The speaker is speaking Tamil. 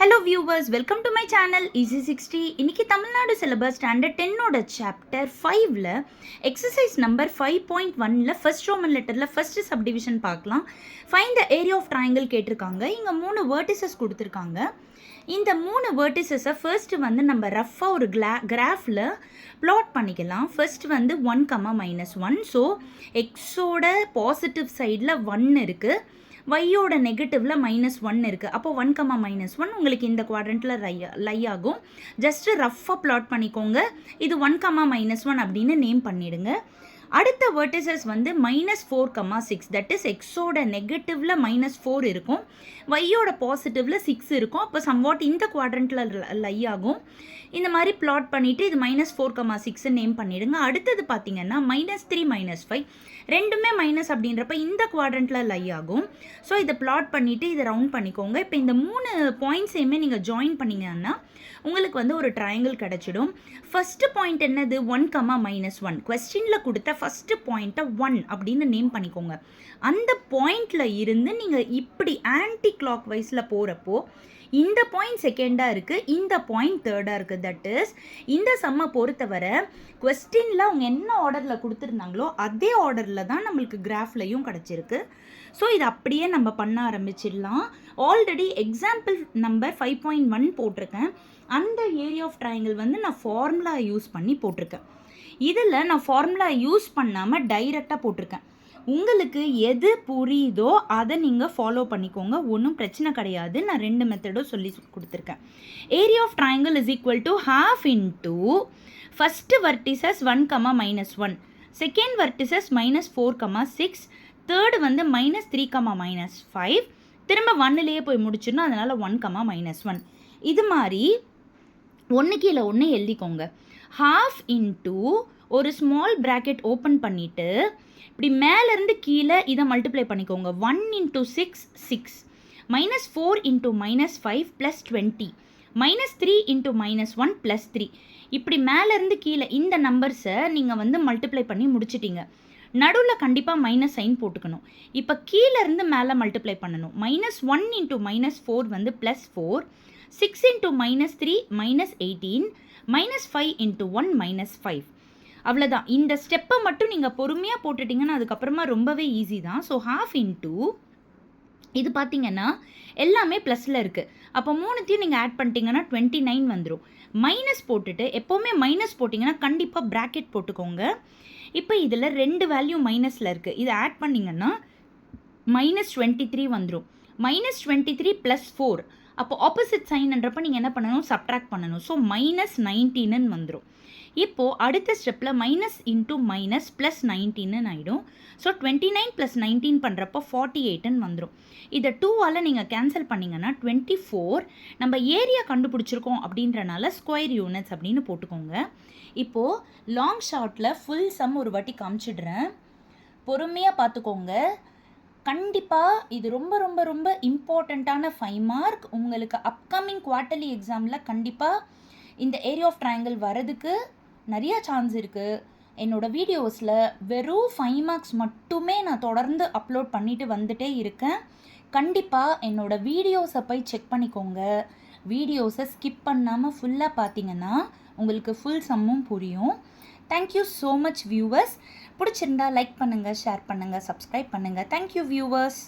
Hello viewers, welcome to my channel Easy 60. இன்னைக்கு தமிழ்நாடு சிலபஸ் ஸ்டாண்டர்ட் 10ஓட சாப்டர் 5ல எக்ஸசைஸ் நம்பர் 5.1ல ஃபர்ஸ்ட் ரோமன் லெட்டர்ல ஃபர்ஸ்ட் சப்டிவிஷன் பார்க்கலாம். Find the area of triangle கேட்டிருக்காங்க. இங்க 3 வெர்டிசஸ் கொடுத்திருக்காங்க. இந்த 3 வெர்டிசஸை ஃபர்ஸ்ட் வந்து நம்ம ரஃபா ஒரு கிராஃப்ல பிளாட் பண்ணிக்கலாம். ஃபர்ஸ்ட் வந்து 1, -1. ஸோ எக்ஸோட பாசிட்டிவ் சைடில் 1 இருக்கு, வையோட நெகட்டிவ்ல -1 இருக்குது. அப்போ 1, -1 உங்களுக்கு இந்த குவாட்ரண்ட்டில் லை ஆகும். ஜஸ்ட்டு ரஃப்பாக பிளாட் பண்ணிக்கோங்க. இது 1, -1 அப்படின்னு நேம் பண்ணிடுங்க. அடுத்த வெர்டிசஸ் வந்து -4, 6. தட் இஸ் எக்ஸோட நெகட்டிவ்ல -4 இருக்கும், வையோட பாசிட்டிவ்ல 6 இருக்கும். அப்போ சம்வாட் இந்த குவாட்ரண்ட்டில் லை ஆகும். இந்த மாதிரி பிளாட் பண்ணிவிட்டு இது -4, 6 நேம் பண்ணிவிடுங்க. அடுத்தது பார்த்தீங்கன்னா -3, -5 ரெண்டுமே மைனஸ் அப்படின்றப்ப இந்த குவாட்ரண்ட்டில் லை ஆகும். ஸோ இதை பிளாட் பண்ணிவிட்டு இதை ரவுண்ட் பண்ணிக்கோங்க. இப்போ இந்த 3 பாயிண்ட்ஸையுமே நீங்கள் ஜாயின் பண்ணிங்கன்னா உங்களுக்கு வந்து ஒரு ட்ரையாங்கிள் கிடச்சிடும். ஃபஸ்ட்டு பாயிண்ட் என்னது? 1, -1. கொஸ்டினில் கொடுத்த ஃபஸ்ட்டு பாயிண்ட்டை 1 அப்படின்னு நேம் பண்ணிக்கோங்க. அந்த பாயிண்டில் இருந்து நீங்கள் இப்படி ஆன்டி கிளாக் வைஸில் போகிறப்போ இந்த பாயிண்ட் செகண்டாக இருக்குது, இந்த பாயிண்ட் தேர்டாக இருக்குது. தட் இஸ் இந்த சம்மை பொறுத்தவரை கொஸ்டினில் அவங்க என்ன ஆர்டரில் கொடுத்துருந்தாங்களோ அதே ஆர்டரில் தான் நம்மளுக்கு கிராஃப்லையும் கிடச்சிருக்கு. ஸோ இது அப்படியே நம்ம பண்ண ஆரம்பிச்சிடலாம். ஆல்ரெடி எக்ஸாம்பிள் நம்பர் 5.1 போட்டிருக்கேன். அந்த ஏரியா ஆஃப் ட்ரையாங்கிள் வந்து நான் ஃபார்முலா யூஸ் பண்ணி போட்டிருக்கேன். இதில் நான் ஃபார்முலா யூஸ் பண்ணாமல் டைரெக்டாக போட்டிருக்கேன். உங்களுக்கு எது புரியுதோ அதை நீங்கள் ஃபாலோ பண்ணிக்கோங்க, ஒன்றும் பிரச்சனை கிடையாது. நான் 2 மெத்தடும் சொல்லி கொடுத்துருக்கேன். Area of triangle is equal to ½ into first vertices 1, -1, second vertices -4, 6, third வந்து -3, -5, திரும்ப 1லேயே போய் முடிச்சிடணும். அதனால் 1, -1. இது மாதிரி ஒன்று கீழே ஒன்று எழுதிக்கோங்க. ½ இன்டூ ஒரு ஸ்மால் ப்ராக்கெட் ஓப்பன் பண்ணிவிட்டு இப்படி மேலேருந்து கீழே இதை மல்டிப்ளை பண்ணிக்கோங்க. 1 × 6, 6, -4 × -5 + 20, -3 × -1 + 3. இப்படி மேலேருந்து கீழே இந்த நம்பர்ஸை நீங்கள் வந்து மல்டிப்ளை பண்ணி முடிச்சிட்டிங்க. நடுவில் கண்டிப்பாக மைனஸ் சைன் போட்டுக்கணும். இப்போ கீழேருந்து மேலே மல்டிப்ளை பண்ணணும். -1 × -4 வந்து +4, 6 × -3 -18, -5 × 1 -5. அவ்வளோதான். இந்த ஸ்டெப்பை மட்டும் நீங்கள் பொறுமையாக போட்டுட்டிங்கன்னா அதுக்கப்புறமா ரொம்பவே ஈஸி தான். ஸோ ½ இன்டூ இது பார்த்தீங்கன்னா எல்லாமே ப்ளஸில் இருக்குது. அப்போ 3த்தையும் நீங்கள் ஆட் பண்ணிட்டீங்கன்னா 29 வந்துடும். மைனஸ் போட்டுட்டு எப்போவுமே மைனஸ் போட்டிங்கன்னா கண்டிப்பாக ப்ராக்கெட் போட்டுக்கோங்க. இப்போ இதில் 2 வேல்யூ மைனஸில் இருக்குது. இதை ஆட் பண்ணிங்கன்னா -23 வந்துடும். -23 + 4. அப்போ ஆப்போசிட் சைன்ன்றப்ப நீங்கள் என்ன பண்ணணும்? சப்ட்ராக்ட் பண்ணணும். ஸோ -19 வந்துடும். இப்போது அடுத்த ஸ்டெப்பில் -, +19 ஆகிடும். ஸோ 29 + 19 பண்ணுறப்போ 48 வந்துடும். இதை 2ஆல் நீங்கள் கேன்சல் பண்ணிங்கன்னா 24. நம்ம ஏரியா கண்டுபிடிச்சிருக்கோம் அப்படின்றனால ஸ்கொயர் யூனிட்ஸ் அப்படின்னு போட்டுக்கோங்க. இப்போது லாங் ஷார்ட்டில் ஃபுல் சம் ஒரு வாட்டி காமிச்சிடுறேன், பொறுமையாக பார்த்துக்கோங்க. கண்டிப்பாக இது ரொம்ப ரொம்ப ரொம்ப இம்பார்ட்டண்ட்டான 5 மார்க். உங்களுக்கு அப்கமிங் குவார்ட்டர்லி எக்ஸாமில் கண்டிப்பாக இந்த ஏரியா ஆஃப் ட்ரையாங்கிள் வரதுக்கு நிறைய சான்ஸ் இருக்குது. என்னோடய வீடியோஸில் வெறும் 5 மார்க்ஸ் மட்டுமே நான் தொடர்ந்து அப்லோட் பண்ணிட்டு வந்துட்டே இருக்கேன். கண்டிப்பாக என்னோடய வீடியோஸை போய் செக் பண்ணிக்கோங்க. வீடியோஸை ஸ்கிப் பண்ணாமல் ஃபுல்லாக பார்த்தீங்கன்னா உங்களுக்கு ஃபுல் சம்மும் புரியும். Thank you so much viewers. பிடிச்சிருந்தா லைக் பண்ணுங்கள், ஷேர் பண்ணுங்கள், சப்ஸ்கிரைப் பண்ணுங்கள். Thank you viewers.